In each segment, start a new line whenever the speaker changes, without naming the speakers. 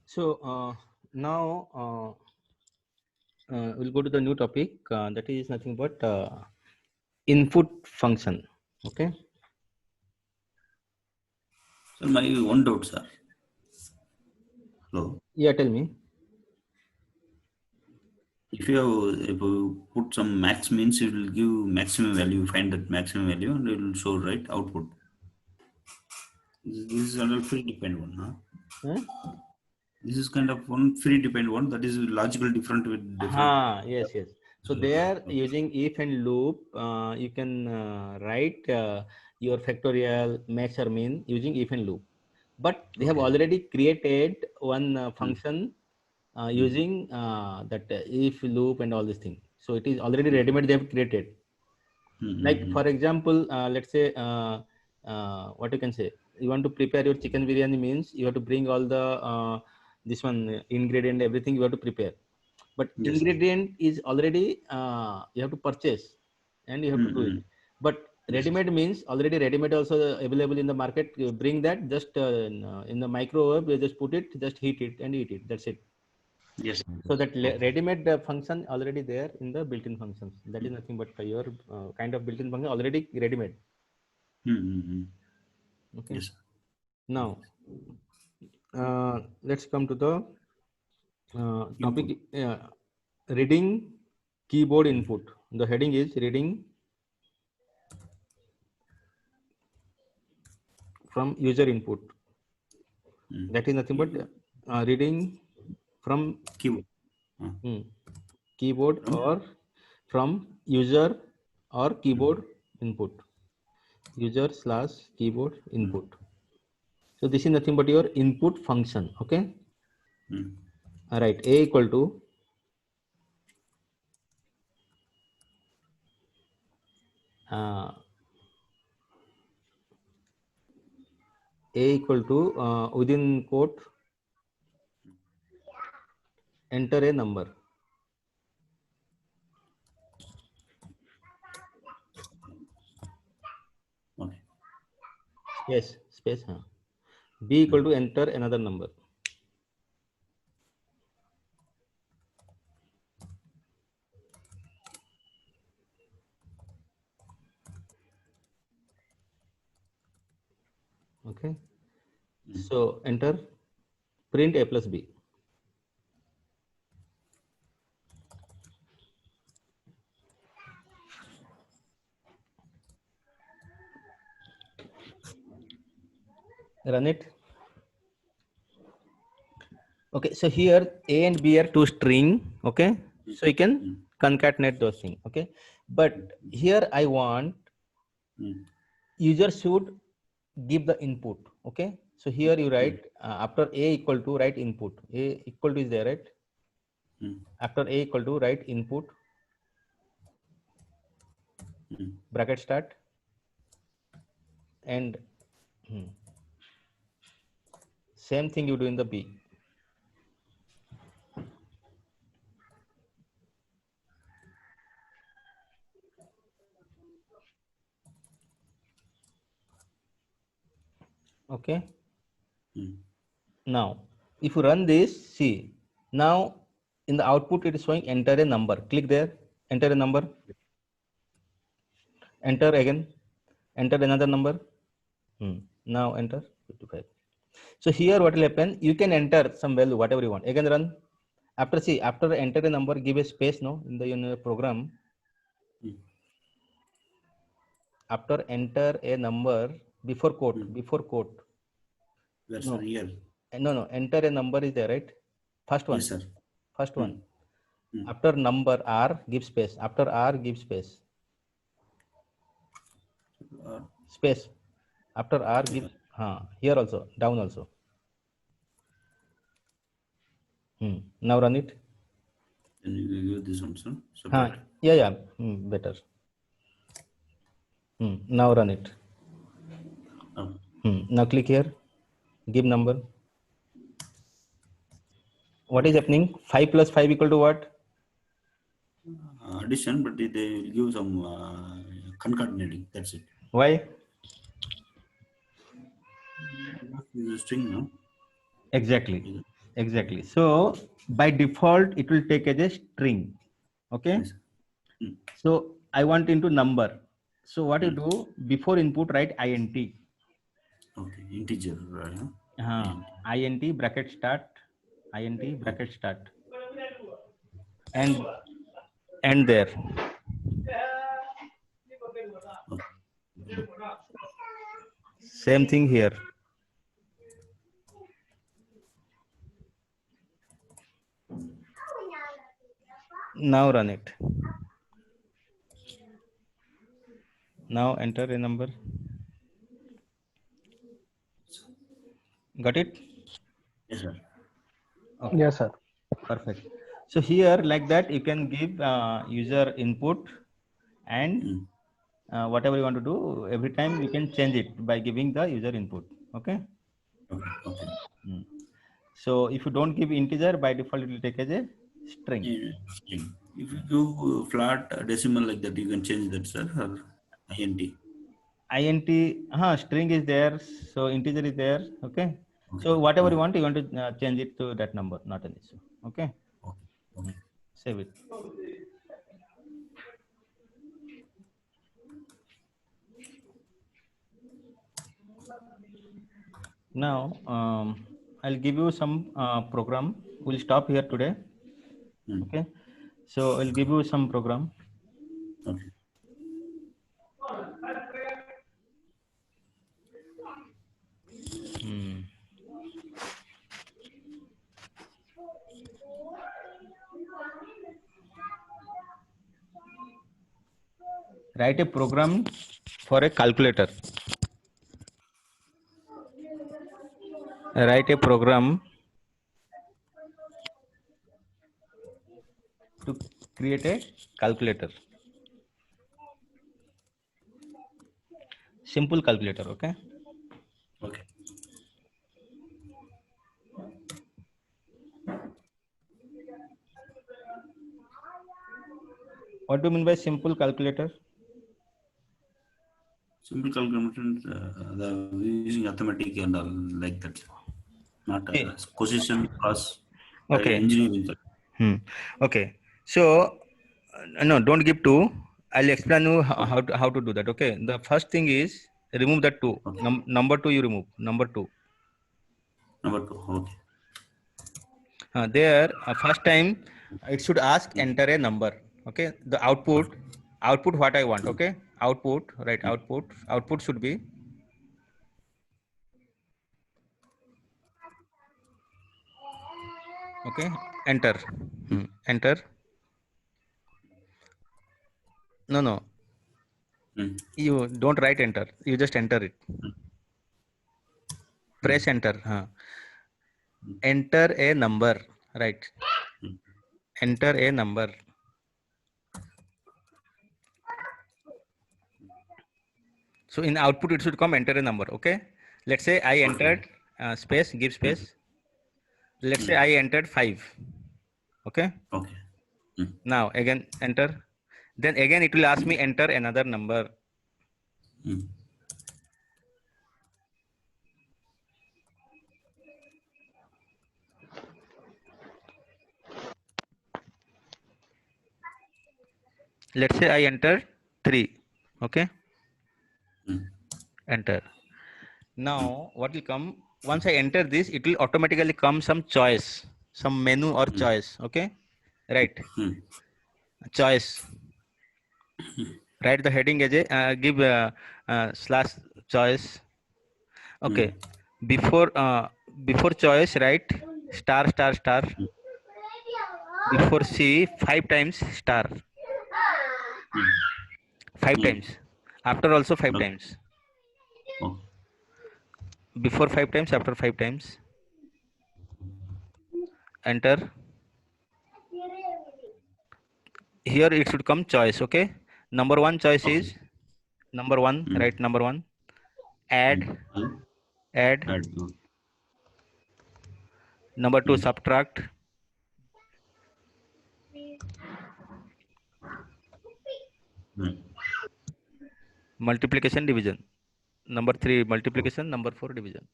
So now we'll go to the new topic that is nothing but input function. Okay.
So my one doubt, sir. Hello.
Yeah, tell me.
If you put some max means, it will give maximum value. Find that maximum value, and it will show right output. This is a free depend one, huh?
Huh?
This is kind of one free depend one that is logical different with different.
Yes, yes. So
Okay.
there using if and loop, you can write your factorial, max or min using if and loop. But they have
Okay.
already created one
Mm.
function using that if loop and all these things. So it is already ready-made. They have created. Like
Mm-hmm.
for example, let's say what you can say. You want to prepare your chicken biryani means you have to bring all the this one ingredient, everything you have to prepare. But
Yes.
ingredient is already you have to purchase and you have to do it.
Mm-hmm.
But
Yes.
ready-made means already ready-made also available in the market. You bring that just in the microwave, you just put it, just heat it and eat it. That's it.
Yes.
So that
Okay.
ready-made function already there in the built-in functions. That is nothing but your kind of built-in function already ready-made.
Mm-hmm.
Okay.
Yes.
Now let's come to the
Input.
topic. Reading keyboard input. The heading is reading from user input.
Mm.
That is nothing but reading from
Keyboard.
keyboard
From
or from user or keyboard input. User / keyboard input. So this is nothing but your input function. Okay. All right. A equal to A equal to within quote enter a number.
okay.
Space. B equal to enter another number. Okay. So enter print A plus B. Run it. Okay. So here A and B are two string. Okay. So you can concatenate those things. Okay. But here I want user should give the input. Okay. So here you write after A equal to write input. A equal to is there, right? After A equal to write input bracket start and same thing you do in the B. Okay. Now, if you run this, see, now in the output it is showing enter a number. Click there, enter a number, enter again, enter another number. Now enter 55. So here what will happen? You can enter some value, whatever you want. Again run. After enter a number, give a space no in the program. After enter a number before quote.
That's
No,
real.
no. Enter a number is there, right? First one.
Yes, sir.
First one. After number R, give space. After R, give space. Space. After R, give here also, down also. Now run it.
Then you give this one, sir. Separate.
Yeah. Better. Now run it. Now click here. Give number. What is happening? 5 plus 5 equal to what?
Addition, but they will give some concatenating. That's it.
Why?
This is a string, no?
Exactly. Exactly. So by default, it will take as a string. Okay.
Yes. Mm.
So I want into number. So what you
Mm.
do before input, write int.
Okay. Integer.
Uh, int bracket start. Int
Okay.
bracket start. And there.
Okay.
Same thing here. Now run it. Now enter a number. Got it?
Yes, sir.
Okay.
Yes, sir.
Perfect. So here, like that, you can give user input and
Mm.
whatever you want to do. Every time you can change it by giving the user input. Okay.
Okay. Okay.
Mm. So if you don't give integer, by default it will take as a string.
Yeah, string. If you do flat decimal like that, you can change that, sir, or int.
Int, string is there, so integer is there. Okay.
Okay.
So whatever
Okay.
you want to change it to that number, not an issue. Okay.
Okay. Okay.
Save it. Now I'll give you some program. We'll stop here today.
Mm.
Okay. So I'll give you some program.
Okay.
Write a program for a calculator. Write a program to create a calculator. Simple calculator. Okay.
Okay.
What do you mean by simple calculator?
Simple calculations, using arithmetic and all like that. Not
Okay.
position, cost,
Okay.
engineering.
Okay. So no, don't give two. I'll explain you how to do that. Okay. The first thing is remove the two.
Okay.
Number two you remove. Number two.
Number two. Okay.
There first time it should ask enter a number. Okay. The output what I want. Okay. Output, right? Output should be okay. Enter. Enter. No.
Mm.
You don't write enter. You just enter it. Press enter. Enter a number. Right.
Mm.
Enter a number. So in output it should come enter a number. Okay. Let's say I entered space, give space. Let's say I entered 5. Okay.
Okay. Mm.
Now again enter. Then again it will ask me enter another number.
Mm.
Let's say I entered 3. Okay.
Mm.
Enter. Now what will come? Once I enter this, it will automatically come some choice, some menu or choice. Okay. Right.
Mm.
Choice. Write the heading as a give slash choice. Okay. Before choice, write star star star. Before C 5 times star. 5 times. After also 5
Okay.
times.
Oh.
Before 5 times, after 5 times. Enter. Here it should come choice. Okay. Number 1 choice
Okay.
is number 1. Write number 1. Add. Add.
Add.
Number 2 subtract. Multiplication, division. Number 3 multiplication. Number 4 division.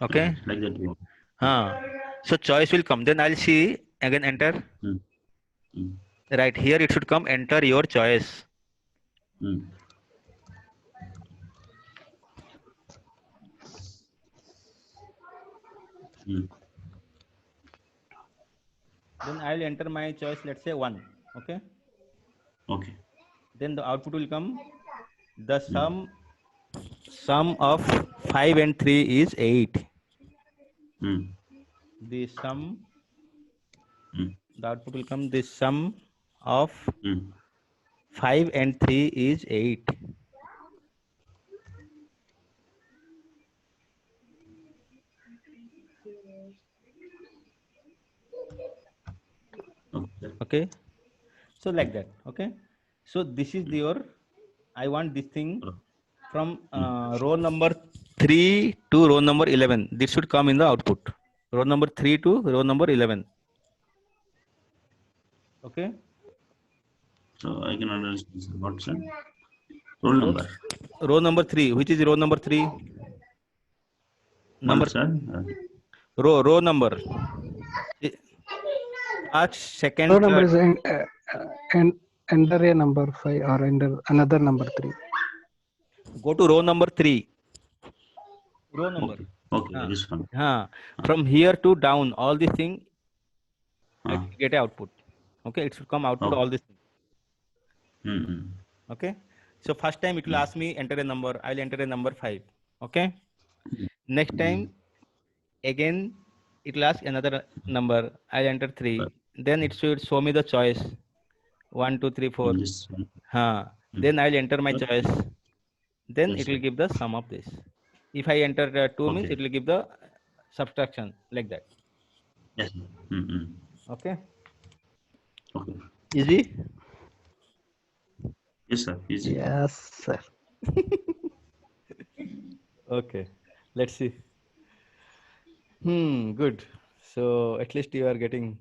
Okay.
Like that.
So choice will come. Then I'll see again enter.
Mm. Mm.
Right here it should come enter your choice.
Mm. Mm.
Then I'll enter my choice. Let's say 1. Okay.
Okay.
Then the output will come. The sum of 5 and 3 is 8.
Mm.
The sum.
Mm.
The output will come. The sum of
Mm.
5 and 3 is 8.
Okay.
Okay. So like that. Okay. So this is your, I want this thing from row number 3 to row number 11. This should come in the output. Row number 3 to row number 11. Okay.
So I can understand what's the roll number.
Row number 3. Which is row number 3? Number
Month, sir.
row number. First, second,
Row number
third.
is enter a number 5 or enter another number 3.
Go to row number 3. Row number.
Okay. This one.
From here to down, all these things I
Ah.
get output. Okay, it should come output all these things.
Mm-hmm.
Okay, so first time it will ask me enter a number. I'll enter a number 5. Okay, next time again it will ask another number. I'll enter 3. Then it should show me the choice 1, 2, 3, 4.
This one.
Then I'll enter my choice. Then
Yes,
it will
sir.
give the sum of this. If I enter 2 means
Okay.
it will give the subtraction like that.
Yes. Mm-hmm.
Okay,
Okay.
easy.
Yes, sir. Easy.
Yes, sir.
Okay, let's see. Good. So at least you are getting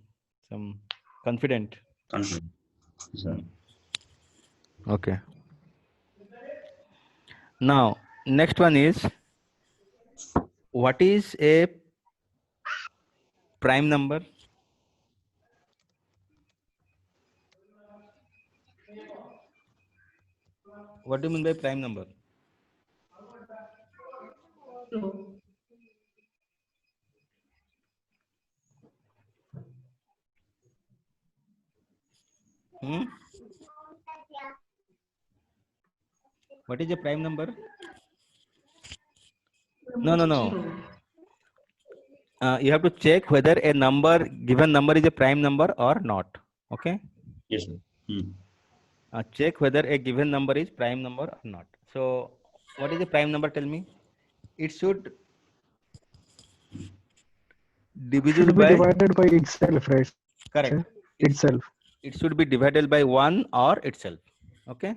some confident.
Confident. Sir.
Okay. Now, next one is, what is a prime number? What do you mean by prime number? What is a prime number? No. You have to check whether a given number is a prime number or not. Okay.
Yes, sir.
Check whether a given number is prime number or not. So, what is a prime number? Tell me. It should divisible
Should be
by,
divided by itself, right?
correct.
Sir? Itself.
It should be divided by 1 or itself. Okay.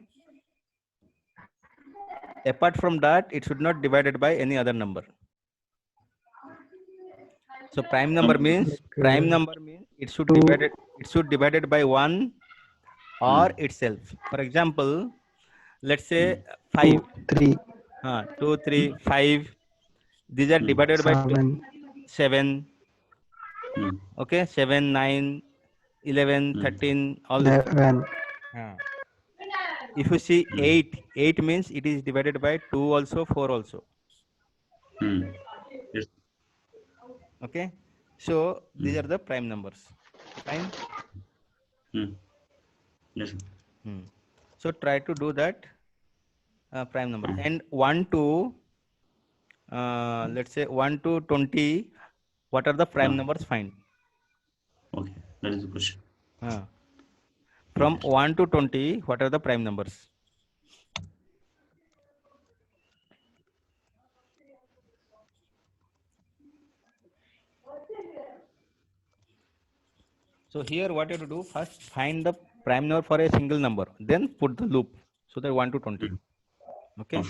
Apart from that, it should not divided by any other number. So prime number means it should divided by 1 or itself. For example, let's say 5.
2, 3.
2, 3, 5. These are divided by 7. Okay, 7, 9, 11, 13, all this.
11.
If you see 8 means it is divided by 2 also, 4 also.
Yes.
Okay, so these are the prime numbers. Fine.
Yes.
So try to do that prime number. And 1 to let's say 1 to 20. What are the prime numbers? Find.
Okay, that is the question.
From 1 to 20, what are the prime numbers? So here what you have to do, first find the prime number for a single number, then put the loop. So that 1 to 20. Okay.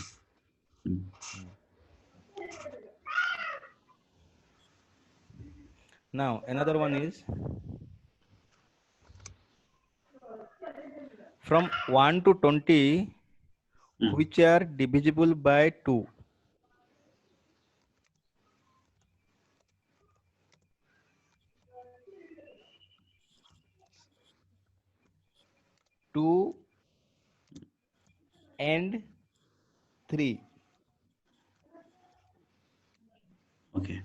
Now another one is, from 1 to 20, which are divisible by 2? 2 and 3,
Okay.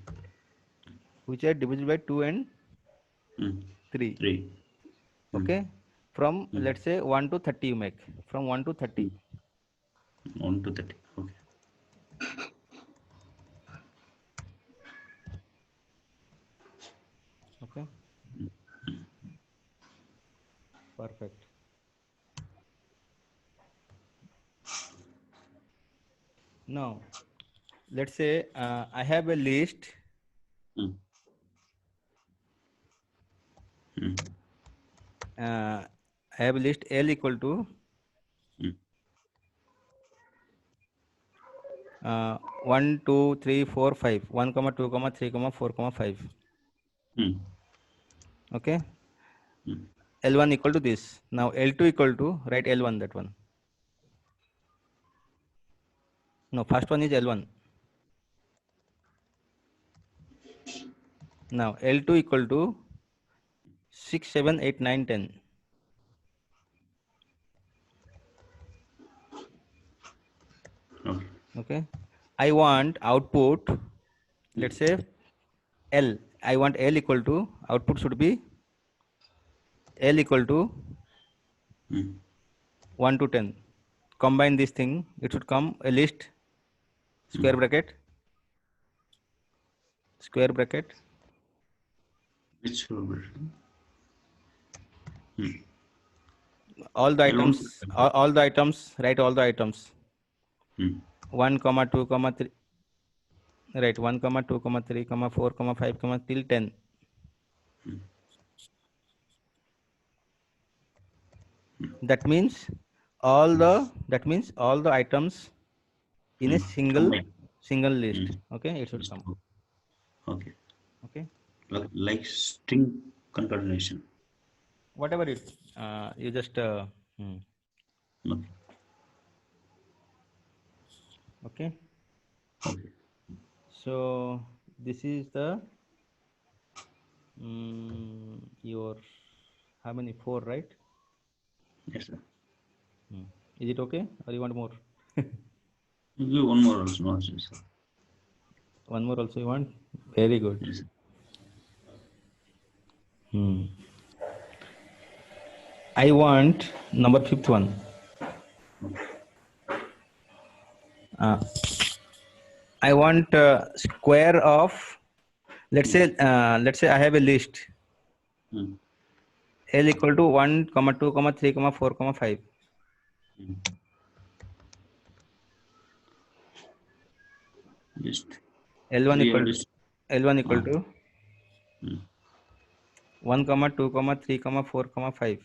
which are divisible by 2 and
Mm.
3.
3.
Okay. From let's say 1 to 30 you make. From 1 to 30.
1 to 30. Okay.
Okay. Perfect. Now, let's say I have a list.
Mm. Mm.
I have a list L equal to
Mm.
1, 2, 3, 4, 5. 1, 2, 3, 4, 5.
Mm.
Okay.
Mm.
L1 equal to this. Now L2 equal to, write L1, that one. No, first one is L1. Now L2 equal to 6, 7, 8, 9, 10.
Okay.
Okay. I want output, let's say L. I want L equal to, output should be L equal to
Mm.
1 to 10. Combine this thing, it should come a list, square bracket, square bracket.
Which will
All the
L1.
items, all the items, write all the items. 1, 2, 3. Right, 1, 2, 3, 4, 5, till 10. That means all the items in a single list. Okay, it should come.
Okay.
Okay,
Like string concatenation.
whatever it you just
Okay.
okay.
Okay.
So this is the your how many? 4, right?
Yes, sir.
Is it okay, or you want more?
You give one more also, no, sir.
One more also you want? Very good.
Yes, sir.
I want number 5th one. I want square of, let's say I have a list L equal to 1, 2, 3, 4, 5.
List.
L1
Real
equal to
list.
1, 2, 3, 4, 5.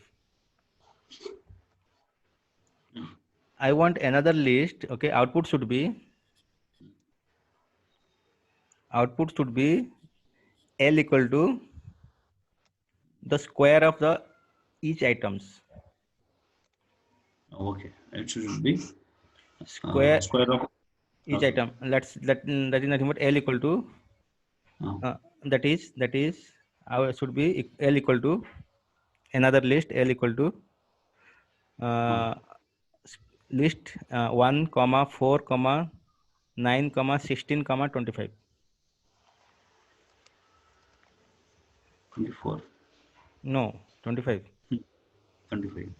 I want another list. Okay, output should be L equal to the square of the each items.
Okay. It should be
Square
square of
each item. That is nothing but L equal to that is should be L equal to another list L equal to list 1, 4, 9, 16, 25.
24.
No, 25.
25.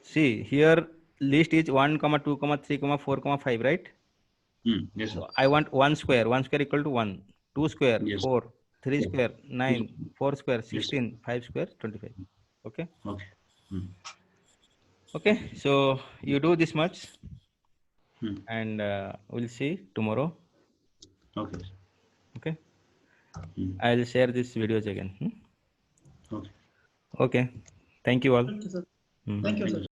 See here, list is 1, 2, 3, 4, 5, right?
Yes, sir.
So I want 1 square equal to 1, 2 square
Yes.
4, 3 square 9, 4 square
Yes.
16, 5 square 25. Okay.
Okay.
Okay, so you do this much and we'll see tomorrow.
Okay.
Okay. I'll share these videos again.
Okay.
Okay. Thank you all.
Thank you, sir. Thank you, sir.